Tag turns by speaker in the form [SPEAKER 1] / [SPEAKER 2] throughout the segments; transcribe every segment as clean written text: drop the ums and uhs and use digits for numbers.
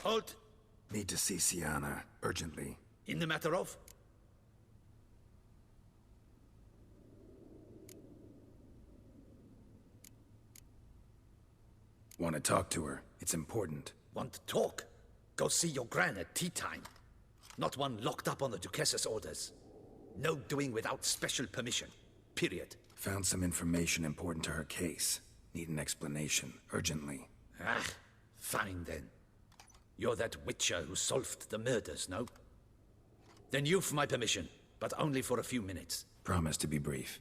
[SPEAKER 1] Halt!
[SPEAKER 2] Need to see Syanna, urgently.
[SPEAKER 1] In the matter of?
[SPEAKER 2] Want to talk to her. It's important.
[SPEAKER 1] Want to talk? Go see your gran at tea time. Not one locked up on the Duquesse's orders. No doing without special permission. Period.
[SPEAKER 2] Found some information important to her case. Need an explanation, urgently.
[SPEAKER 1] Ah, fine then. You're that witcher who solved the murders, no? Then you've my permission, but only for a few minutes.
[SPEAKER 2] Promise to be brief.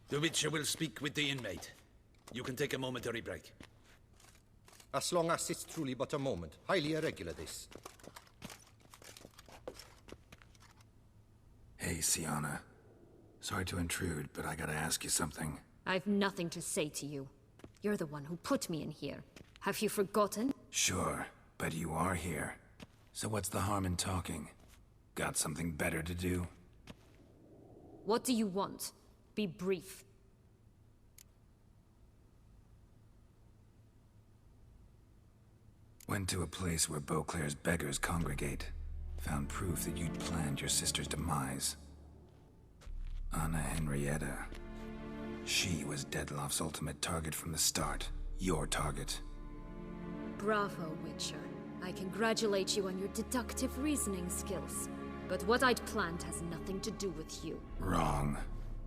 [SPEAKER 1] The Witcher will speak with the inmate. You can take a momentary break.
[SPEAKER 3] As long as it's truly but a moment. Highly irregular, this.
[SPEAKER 2] Hey, Syanna. Sorry to intrude, but I gotta ask you something.
[SPEAKER 4] I've nothing to say to you. You're the one who put me in here. Have you forgotten?
[SPEAKER 2] Sure, but you are here. So what's the harm in talking? Got something better to do?
[SPEAKER 4] What do you want? Be brief.
[SPEAKER 2] Went to a place where Beauclair's beggars congregate. Found proof that you'd planned your sister's demise. Anna Henrietta. She was Dettlaff's ultimate target from the start. Your target.
[SPEAKER 4] Bravo, Witcher. I congratulate you on your deductive reasoning skills. But what I'd planned has nothing to do with you.
[SPEAKER 2] Wrong.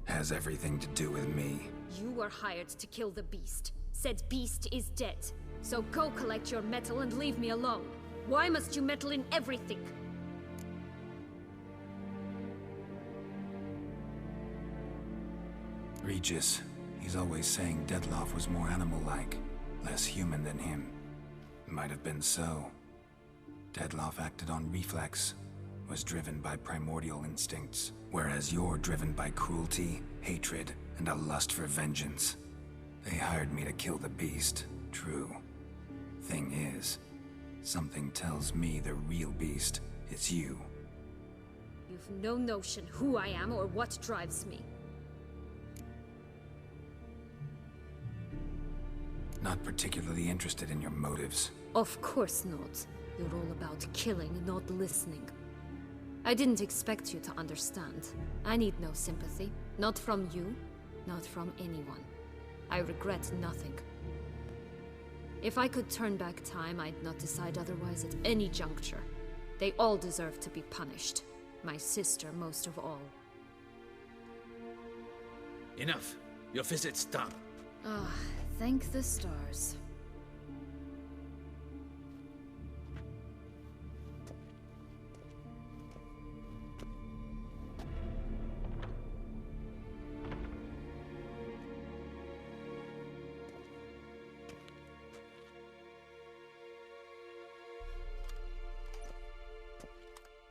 [SPEAKER 2] Has everything to do with me.
[SPEAKER 4] You were hired to kill the beast. Said beast is dead. So go collect your metal and leave me alone. Why must you meddle in everything?
[SPEAKER 2] Regis. He's always saying Dettlaff was more animal-like. Less human than him. Might have been so. Dettlaff acted on reflex. Was driven by primordial instincts. Whereas you're driven by cruelty, hatred, and a lust for vengeance. They hired me to kill the beast. True. Thing is, something tells me the real beast is you.
[SPEAKER 4] You've no notion who I am or what drives me.
[SPEAKER 2] Not particularly interested in your motives.
[SPEAKER 4] Of course not. You're all about killing, not listening. I didn't expect you to understand. I need no sympathy. Not from you, not from anyone. I regret nothing. If I could turn back time, I'd not decide otherwise at any juncture. They all deserve to be punished. My sister most of all.
[SPEAKER 1] Enough. Your visit's done.
[SPEAKER 4] Ah, thank the stars.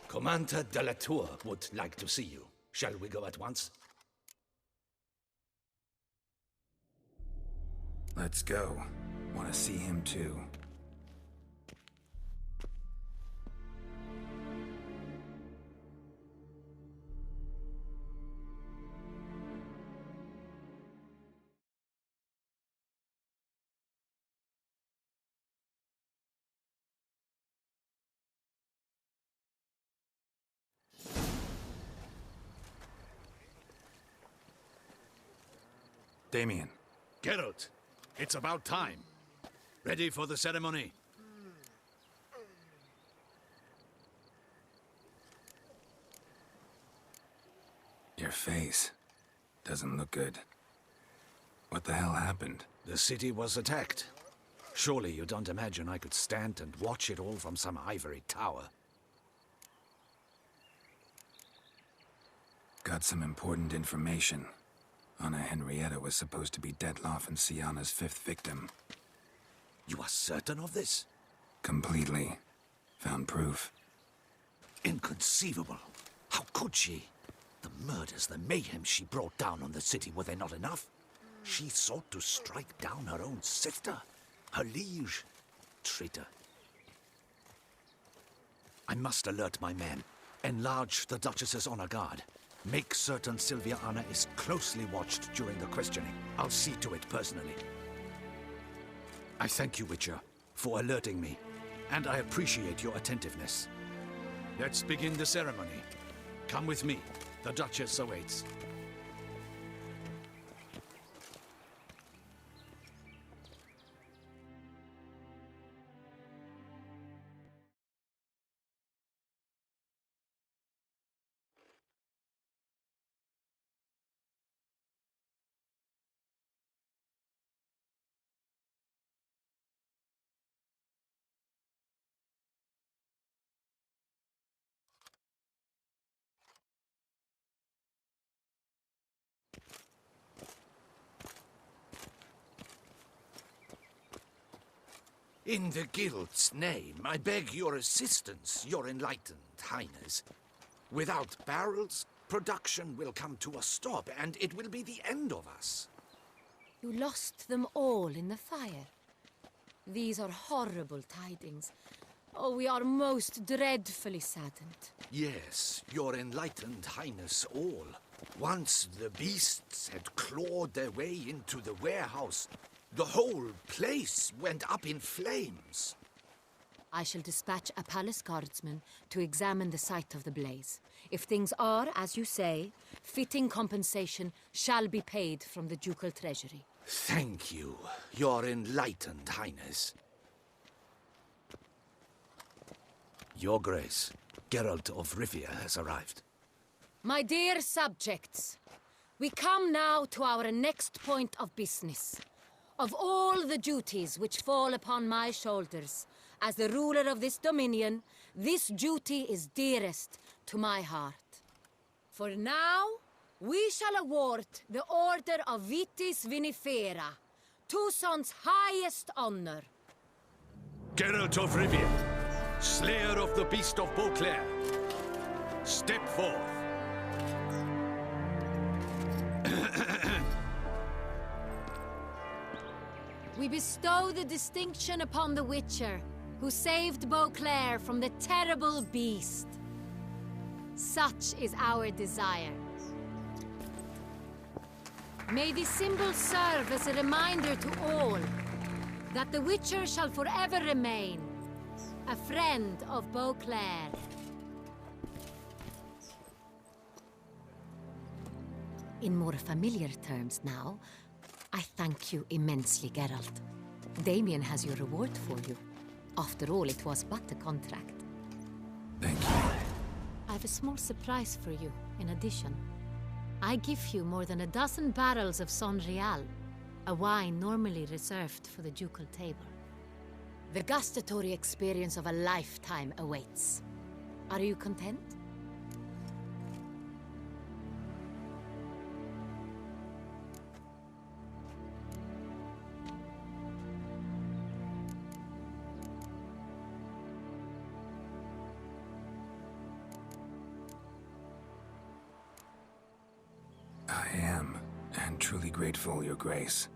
[SPEAKER 1] Commander de la Tour would like to see you. Shall we go at once?
[SPEAKER 2] Let's go. Want to see him too. Damien.
[SPEAKER 1] Geralt, it's about time. Ready for the ceremony?
[SPEAKER 2] Your face doesn't look good. What the hell happened?
[SPEAKER 1] The city was attacked. Surely you don't imagine I could stand and watch it all from some ivory tower.
[SPEAKER 2] Got some important information. Anna Henrietta was supposed to be Dettlaff and Syanna's fifth victim.
[SPEAKER 1] You are certain of this?
[SPEAKER 2] Completely. Found proof.
[SPEAKER 1] Inconceivable. How could she? The murders, the mayhem she brought down on the city, were they not enough? She sought to strike down her own sister, her liege. Traitor. I must alert my men. Enlarge the Duchess's honor guard. Make certain Silviana is closely watched during the questioning. I'll see to it personally. I thank you, Witcher, for alerting me, and I appreciate your attentiveness. Let's begin the ceremony. Come with me. The Duchess awaits. In the Guild's name, I beg your assistance, your enlightened highness. Without barrels, production will come to a stop, and it will be the end of us.
[SPEAKER 4] You lost them all in the fire. These are horrible tidings. Oh, we are most dreadfully saddened.
[SPEAKER 1] Yes, your enlightened highness all. Once the beasts had clawed their way into the warehouse, the whole place went up in flames.
[SPEAKER 4] I shall dispatch a palace guardsman to examine the site of the blaze. If things are, as you say, fitting compensation shall be paid from the ducal treasury.
[SPEAKER 1] Thank you, your enlightened highness. Your Grace, Geralt of Rivia has arrived.
[SPEAKER 4] My dear subjects, we come now to our next point of business. Of all the duties which fall upon my shoulders, as the ruler of this dominion, this duty is dearest to my heart. For now, we shall award the Order of Vitis Vinifera, Toussaint's highest honor.
[SPEAKER 1] Geralt of Rivia, slayer of the beast of Beauclair, step forth.
[SPEAKER 4] We bestow the distinction upon the Witcher, who saved Beauclair from the terrible beast. Such is our desire. May this symbol serve as a reminder to all that the Witcher shall forever remain a friend of Beauclair. In more familiar terms now, I thank you immensely, Geralt. Damien has your reward for you. After all, it was but a contract.
[SPEAKER 2] Thank you.
[SPEAKER 4] I have a small surprise for you, in addition. I give you more than a dozen barrels of Sonreal, a wine normally reserved for the ducal table. The gustatory experience of a lifetime awaits. Are you content?
[SPEAKER 2] I am, and truly grateful, Your Grace.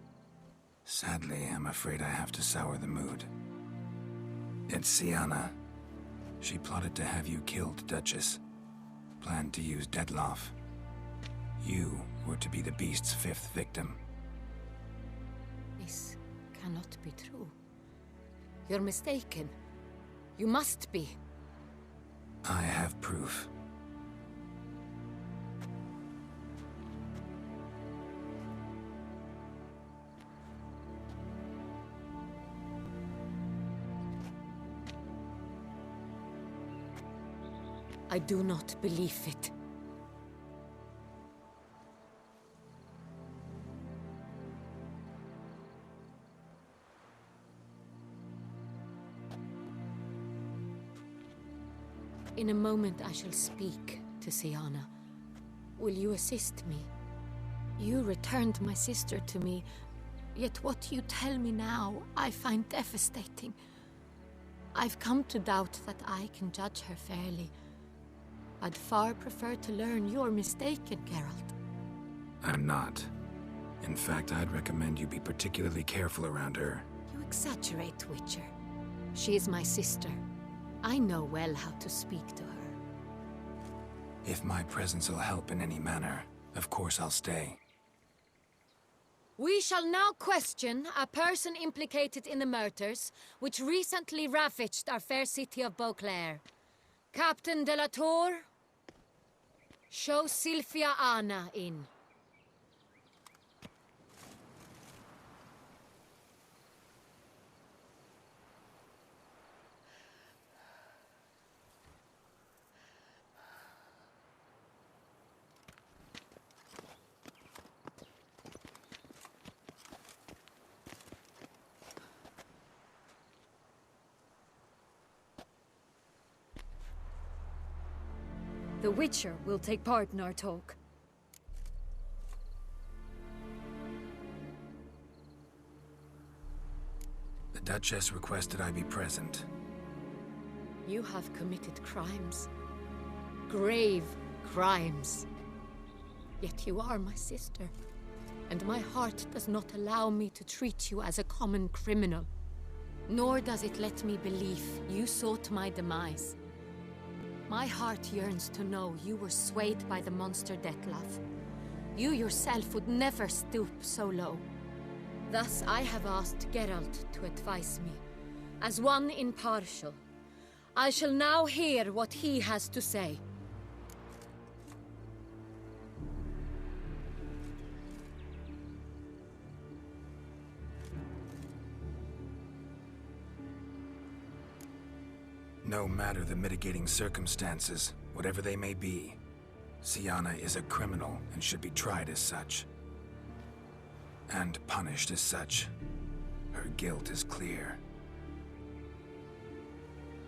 [SPEAKER 2] Sadly, I'm afraid I have to sour the mood. It's Syanna. She plotted to have you killed, Duchess. Planned to use Dettlaff. You were to be the beast's 5th victim.
[SPEAKER 4] This cannot be true. You're mistaken. You must be.
[SPEAKER 2] I have proof.
[SPEAKER 4] I do not believe it. In a moment I shall speak to Syanna. Will you assist me? You returned my sister to me, yet what you tell me now I find devastating. I've come to doubt that I can judge her fairly. I'd far prefer to learn you're mistaken, Geralt.
[SPEAKER 2] I'm not. In fact, I'd recommend you be particularly careful around her.
[SPEAKER 4] You exaggerate, Witcher. She is my sister. I know well how to speak to her.
[SPEAKER 2] If my presence will help in any manner, of course I'll stay.
[SPEAKER 4] We shall now question a person implicated in the murders which recently ravaged our fair city of Beauclair. Captain de la Tour, show Sylvia Anna in. The Witcher will take part in our talk.
[SPEAKER 2] The Duchess requested I be present.
[SPEAKER 4] You have committed crimes. Grave crimes. Yet you are my sister, and my heart does not allow me to treat you as a common criminal. Nor does it let me believe you sought my demise. My heart yearns to know you were swayed by the monster Dettlaff. You yourself would never stoop so low. Thus I have asked Geralt to advise me, as one impartial. I shall now hear what he has to say.
[SPEAKER 2] No matter the mitigating circumstances, whatever they may be, Syanna is a criminal and should be tried as such. And punished as such. Her guilt is clear.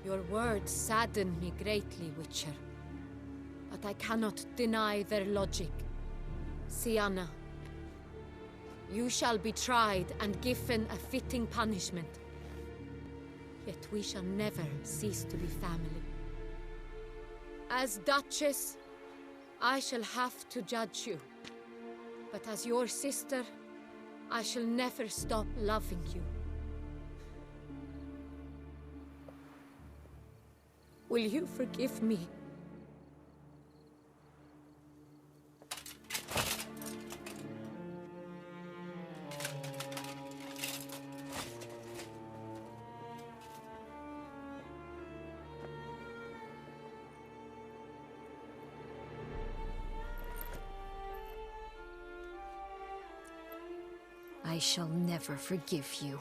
[SPEAKER 4] Your words sadden me greatly, Witcher. But I cannot deny their logic. Syanna, you shall be tried and given a fitting punishment. Yet we shall never cease to be family. As Duchess, I shall have to judge you. But as your sister, I shall never stop loving you. Will you forgive me? I shall never forgive you.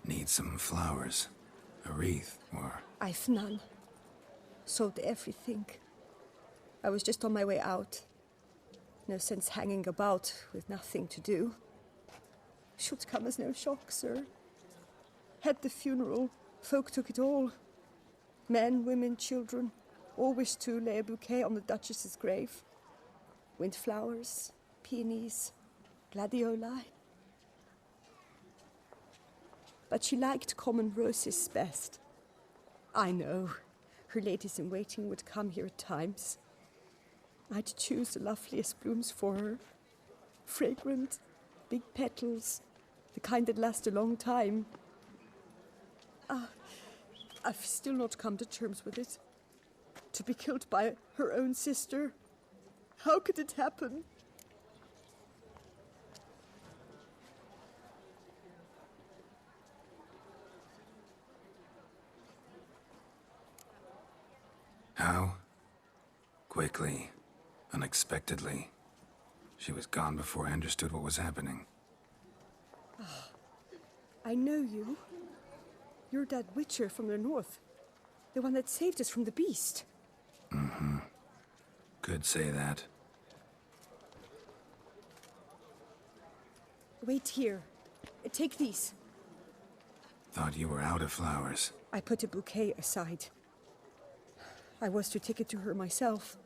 [SPEAKER 2] Need some flowers. A wreath, or...
[SPEAKER 5] I've none. Sold everything. I was just on my way out. No sense hanging about with nothing to do. Should come as no shock, sir. Had the funeral. Folk took it all. Men, women, children. All wished to lay a bouquet on the Duchess's grave. Windflowers, peonies, gladioli. But she liked common roses best. I know, her ladies-in-waiting would come here at times. I'd choose the loveliest blooms for her. Fragrant, big petals, the kind that last a long time. I've still not come to terms with it. To be killed by her own sister. How could it happen?
[SPEAKER 2] How? Quickly. Unexpectedly. She was gone before I understood what was happening.
[SPEAKER 5] I know you. You're that witcher from the north. The one that saved us from the beast.
[SPEAKER 2] Mm-hmm. Could say that.
[SPEAKER 5] Wait here. Take these.
[SPEAKER 2] Thought you were out of flowers.
[SPEAKER 5] I put a bouquet aside. I was to take it to her myself.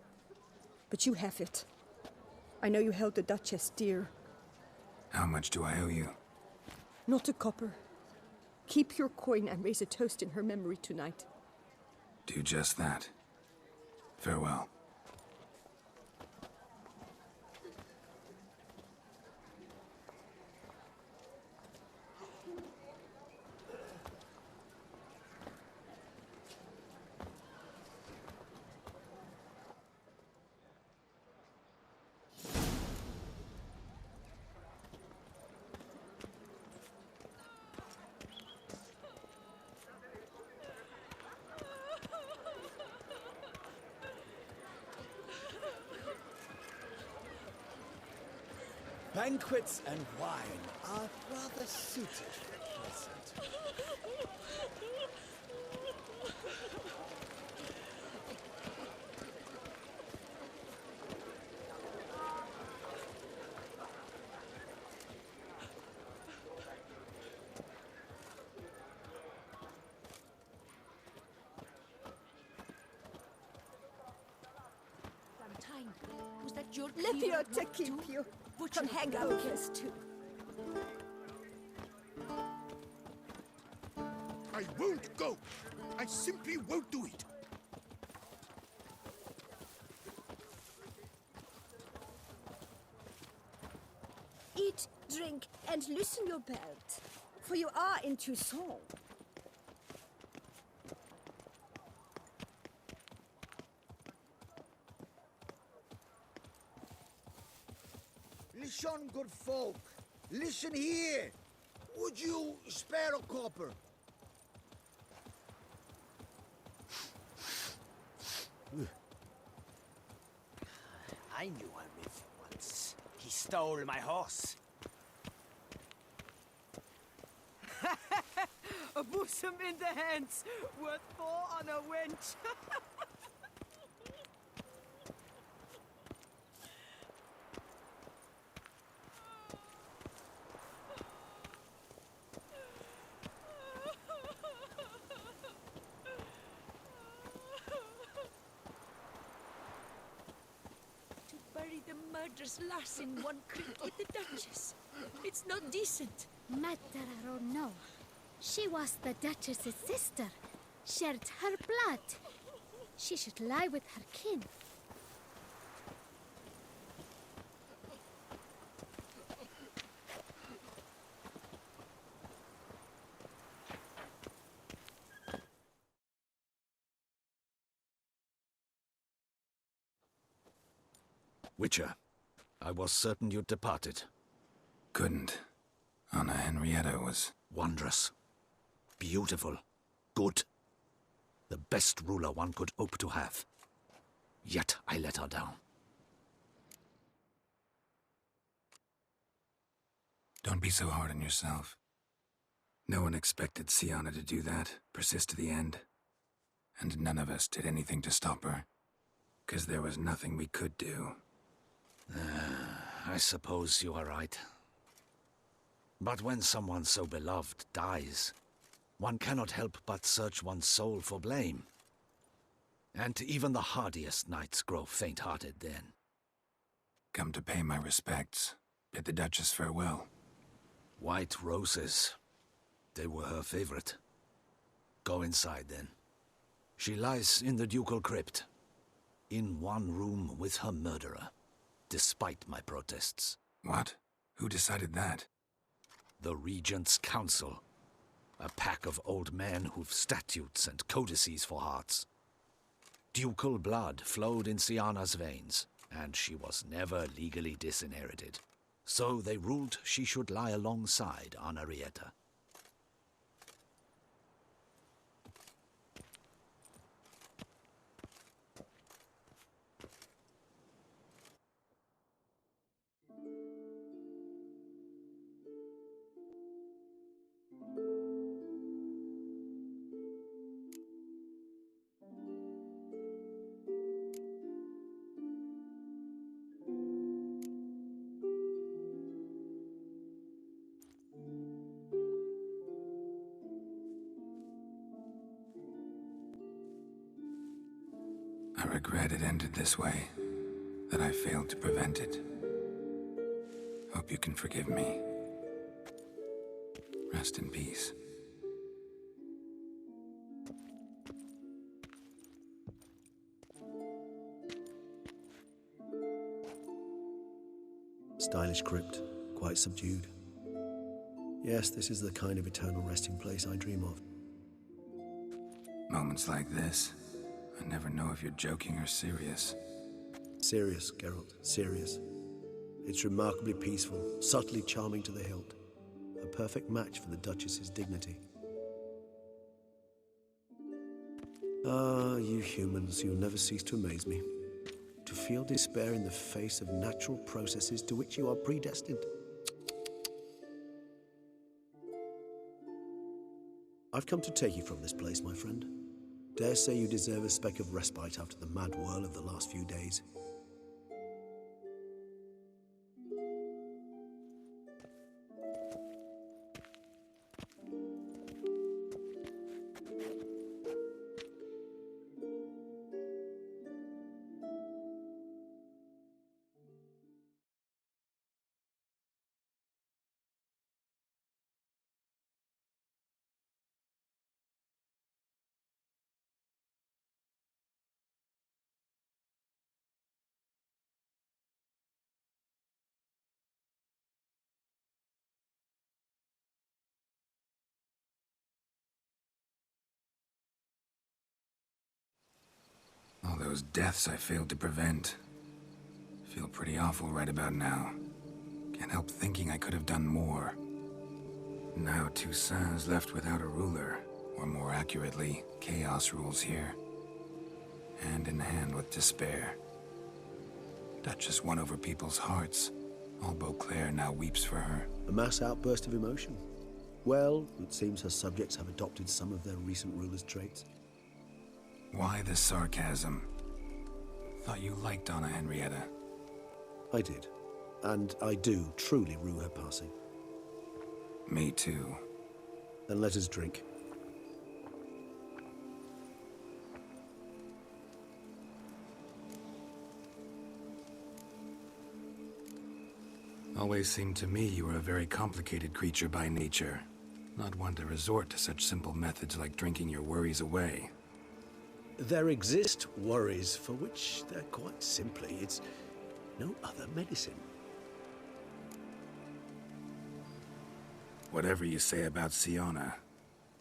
[SPEAKER 5] But you have it. I know you held the Duchess dear.
[SPEAKER 2] How much do I owe you?
[SPEAKER 5] Not a copper. Keep your coin and raise a toast in her memory tonight.
[SPEAKER 2] Do just that. Farewell.
[SPEAKER 6] Banquets and wine are rather suited for present.
[SPEAKER 7] Valentine, was that your
[SPEAKER 5] Livio
[SPEAKER 7] clear
[SPEAKER 5] to keep you.
[SPEAKER 7] Butcher
[SPEAKER 5] Come hang out with us too.
[SPEAKER 8] I won't go. I simply won't do it.
[SPEAKER 5] Eat, drink, and loosen your belt, for you are in Toussaint.
[SPEAKER 6] Listen, good folk. Listen here. Would you spare a copper?
[SPEAKER 9] I knew a riff once. He stole my horse.
[SPEAKER 7] A bosom in the hands, worth 4 on a wench. Bury the murderous lass in one creek with the Duchess. It's not decent.
[SPEAKER 10] Matter or no, she was the Duchess's sister, shared her blood. She should lie with her kin.
[SPEAKER 1] Witcher, I was certain you'd departed.
[SPEAKER 2] Couldn't. Anna Henrietta was...
[SPEAKER 1] Wondrous. Beautiful. Good. The best ruler one could hope to have. Yet I let her down.
[SPEAKER 2] Don't be so hard on yourself. No one expected Syanna to do that, persist to the end. And none of us did anything to stop her. 'Cause there was nothing we could do.
[SPEAKER 1] I suppose you are right. But when someone so beloved dies, one cannot help but search one's soul for blame. And even the hardiest knights grow faint-hearted then.
[SPEAKER 2] Come to pay my respects, bid the Duchess farewell.
[SPEAKER 1] White roses. They were her favorite. Go inside, then. She lies in the ducal crypt, in one room with her murderer, despite my protests.
[SPEAKER 2] What? Who decided that?
[SPEAKER 1] The Regent's Council. A pack of old men who've statutes and codices for hearts. Ducal blood flowed in Syanna's veins, and she was never legally disinherited. So they ruled she should lie alongside Anna Rieta.
[SPEAKER 2] I regret it ended this way, that I failed to prevent it. Hope you can forgive me. Rest in peace.
[SPEAKER 11] Stylish crypt, quite subdued. Yes, this is the kind of eternal resting place I dream of.
[SPEAKER 2] Moments like this, I never know if you're joking or serious.
[SPEAKER 11] Serious, Geralt, serious. It's remarkably peaceful, subtly charming to the hilt. A perfect match for the Duchess's dignity. Ah, you humans, you'll never cease to amaze me. To feel despair in the face of natural processes to which you are predestined. I've come to take you from this place, my friend. Dare say you deserve a speck of respite after the mad whirl of the last few days.
[SPEAKER 2] All those deaths I failed to prevent. Feel pretty awful right about now. Can't help thinking I could have done more. Now Toussaint's left without a ruler, or more accurately, chaos rules here. Hand in hand with despair. Duchess won over people's hearts. All Beauclair now weeps for her.
[SPEAKER 11] A mass outburst of emotion. Well, it seems her subjects have adopted some of their recent ruler's traits.
[SPEAKER 2] Why the sarcasm? Thought you liked Donna Henrietta.
[SPEAKER 11] I did. And I do truly rue her passing.
[SPEAKER 2] Me too.
[SPEAKER 11] Then let us drink.
[SPEAKER 2] Always seemed to me you were a very complicated creature by nature. Not one to resort to such simple methods like drinking your worries away.
[SPEAKER 11] There exist worries for which they're quite simply, it's no other medicine.
[SPEAKER 2] Whatever you say about Syanna,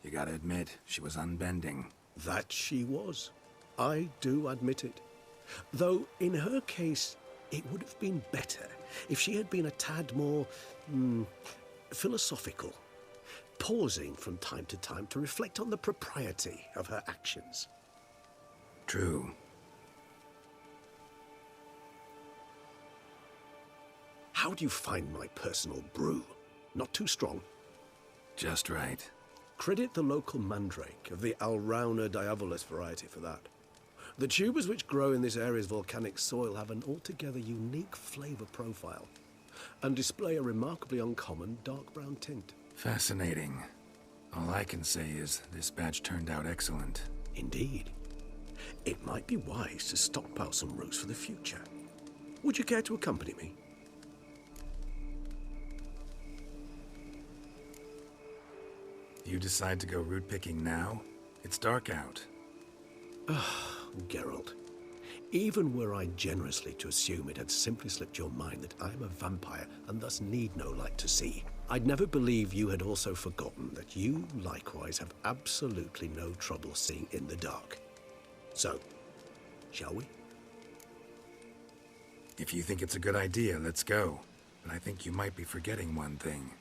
[SPEAKER 2] you gotta admit, she was unbending.
[SPEAKER 11] That she was. I do admit it. Though, in her case, it would have been better if she had been a tad more, philosophical, pausing from time to time to reflect on the propriety of her actions.
[SPEAKER 2] True.
[SPEAKER 11] How do you find my personal brew? Not too strong?
[SPEAKER 2] Just right.
[SPEAKER 11] Credit the local mandrake of the Alrauna diabolus variety for that. The tubers which grow in this area's volcanic soil have an altogether unique flavor profile and display a remarkably uncommon dark brown tint.
[SPEAKER 2] Fascinating. All I can say is this batch turned out excellent.
[SPEAKER 11] Indeed. It might be wise to stockpile some roots for the future. Would you care to accompany me?
[SPEAKER 2] You decide to go root picking now? It's dark out.
[SPEAKER 11] Geralt, even were I generously to assume it had simply slipped your mind that I am a vampire and thus need no light to see, I'd never believe you had also forgotten that you likewise have absolutely no trouble seeing in the dark. So, shall we?
[SPEAKER 2] If you think it's a good idea, let's go. But I think you might be forgetting one thing.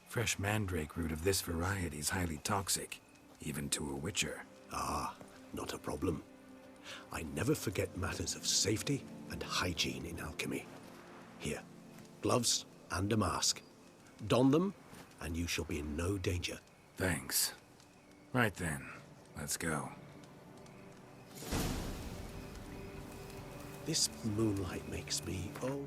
[SPEAKER 2] Fresh mandrake root of this variety is highly toxic, even to a witcher.
[SPEAKER 11] Ah, not a problem. I never forget matters of safety and hygiene in alchemy. Here, gloves and a mask. Don them, and you shall be in no danger.
[SPEAKER 2] Thanks. Right then, let's go.
[SPEAKER 11] This moonlight makes me, oh...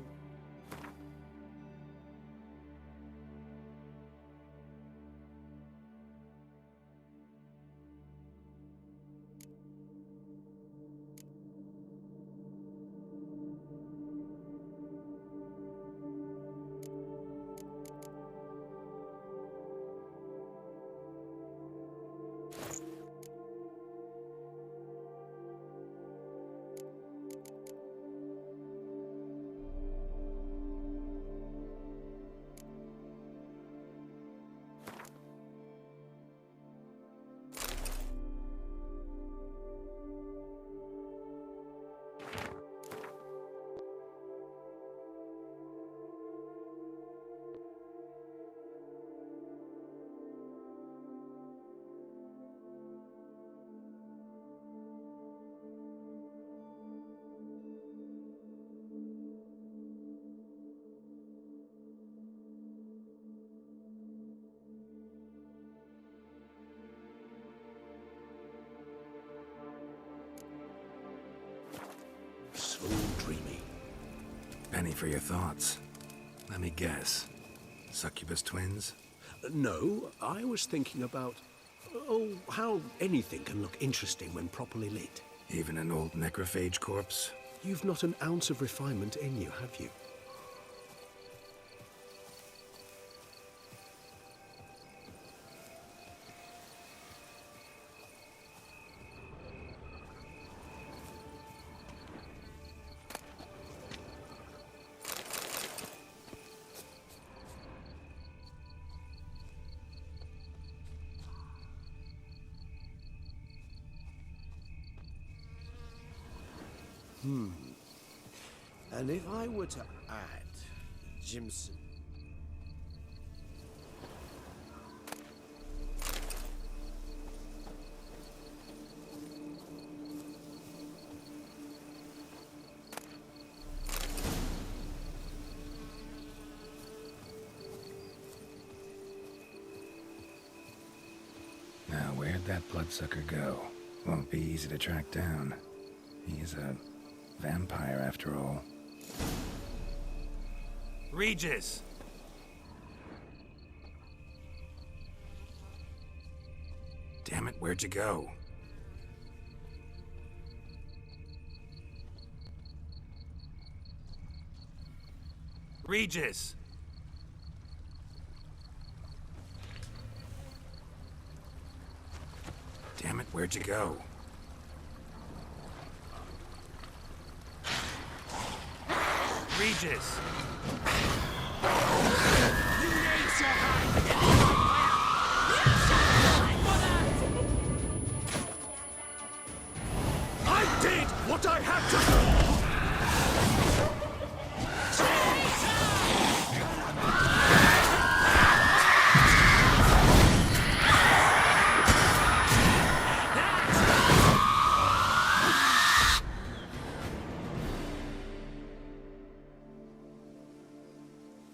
[SPEAKER 11] so dreamy.
[SPEAKER 2] Penny for your thoughts. Let me guess. Succubus twins?
[SPEAKER 11] No, I was thinking about, oh, how anything can look interesting when properly lit.
[SPEAKER 2] Even an old necrophage corpse?
[SPEAKER 11] You've not an ounce of refinement in you, have you?
[SPEAKER 6] And if I were to add Jimson...
[SPEAKER 2] Now, where'd that bloodsucker go? Won't be easy to track down. He's a vampire after all. Regis! Damn it, where'd you go? Regis! Damn it, where'd you go? Regis!
[SPEAKER 11] I did what I had to do!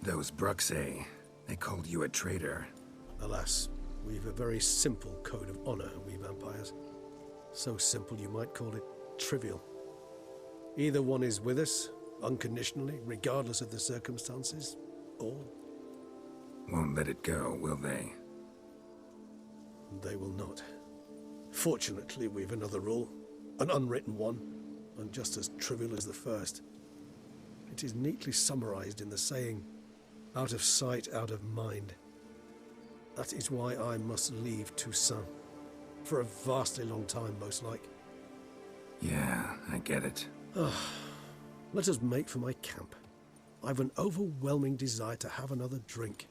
[SPEAKER 2] Those Bruxae, they called you a traitor.
[SPEAKER 11] Alas, we've a very simple code of honor, we vampires. So simple you might call it trivial. Either one is with us, unconditionally, regardless of the circumstances, or...
[SPEAKER 2] Won't let it go, will they?
[SPEAKER 11] They will not. Fortunately, we've another rule, an unwritten one, and just as trivial as the first. It is neatly summarized in the saying, out of sight, out of mind. That is why I must leave Toussaint. For a vastly long time, most like.
[SPEAKER 2] Yeah, I get it.
[SPEAKER 11] Let us make for my camp. I've an overwhelming desire to have another drink.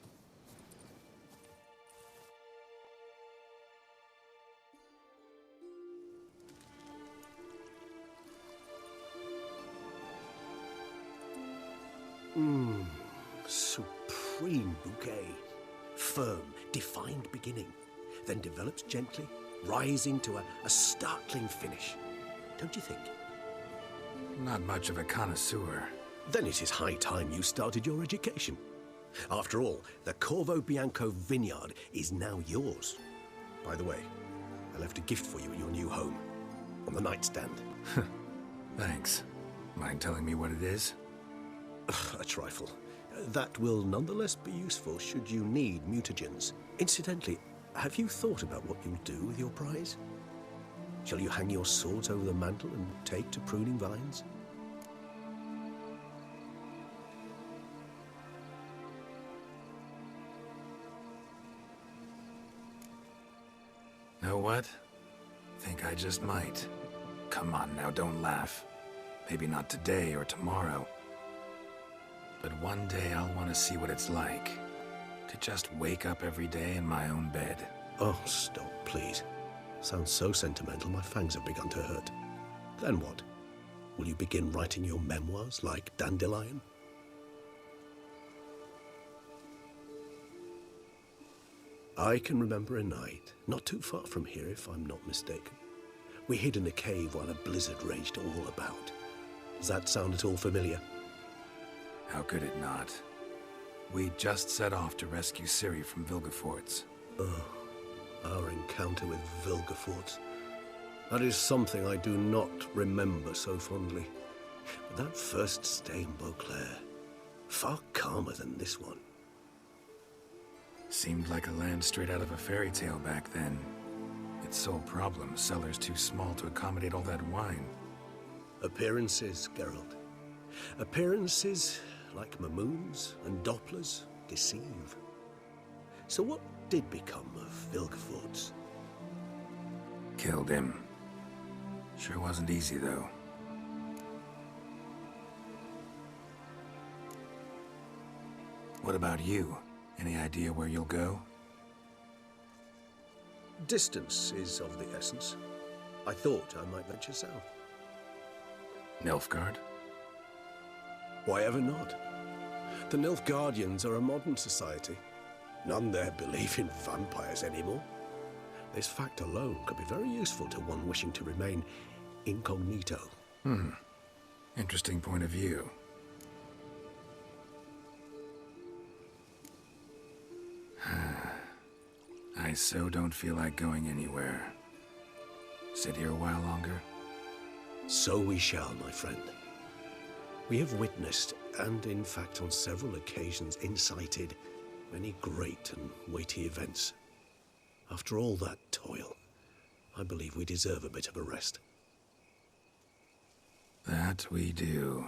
[SPEAKER 11] Supreme bouquet. Firm, defined beginning, then develops gently, rising to a startling finish. Don't you think?
[SPEAKER 2] Not much of a connoisseur.
[SPEAKER 11] Then it is high time you started your education. After all, the Corvo Bianco vineyard is now yours. By the way, I left a gift for you in your new home. On the nightstand.
[SPEAKER 2] Thanks. Mind telling me what it is?
[SPEAKER 11] A trifle. That will nonetheless be useful should you need mutagens. Incidentally, have you thought about what you'll do with your prize? Shall you hang your swords over the mantle and take to pruning vines?
[SPEAKER 2] Know what? Think I just might. Come on now, don't laugh. Maybe not today or tomorrow. But one day I'll want to see what it's like. To just wake up every day in my own bed.
[SPEAKER 11] Oh, stop, please. Sounds so sentimental, my fangs have begun to hurt. Then what? Will you begin writing your memoirs like Dandelion? I can remember a night, not too far from here if I'm not mistaken. We hid in a cave while a blizzard raged all about. Does that sound at all familiar?
[SPEAKER 2] How could it not? We just set off to rescue Ciri from Vilgefortz.
[SPEAKER 11] Oh, our encounter with Vilgefortz. That is something I do not remember so fondly. But that first stay in Beauclair, far calmer than this one.
[SPEAKER 2] Seemed like a land straight out of a fairy tale back then. Its sole problem, cellars too small to accommodate all that wine.
[SPEAKER 11] Appearances, Geralt. Appearances, like Mamoons and Dopplers, deceive. So what did become of Vilgefortz?
[SPEAKER 2] Killed him. Sure wasn't easy, though. What about you? Any idea where you'll go?
[SPEAKER 11] Distance is of the essence. I thought I might venture south.
[SPEAKER 2] Nilfgaard?
[SPEAKER 11] Why ever not? The Nilfgaardians are a modern society. None there believe in vampires anymore. This fact alone could be very useful to one wishing to remain incognito.
[SPEAKER 2] Interesting point of view. I so don't feel like going anywhere. Sit here a while longer?
[SPEAKER 11] So we shall, my friend. We have witnessed, and in fact on several occasions incited, many great and weighty events. After all that toil, I believe we deserve a bit of a rest.
[SPEAKER 2] That we do.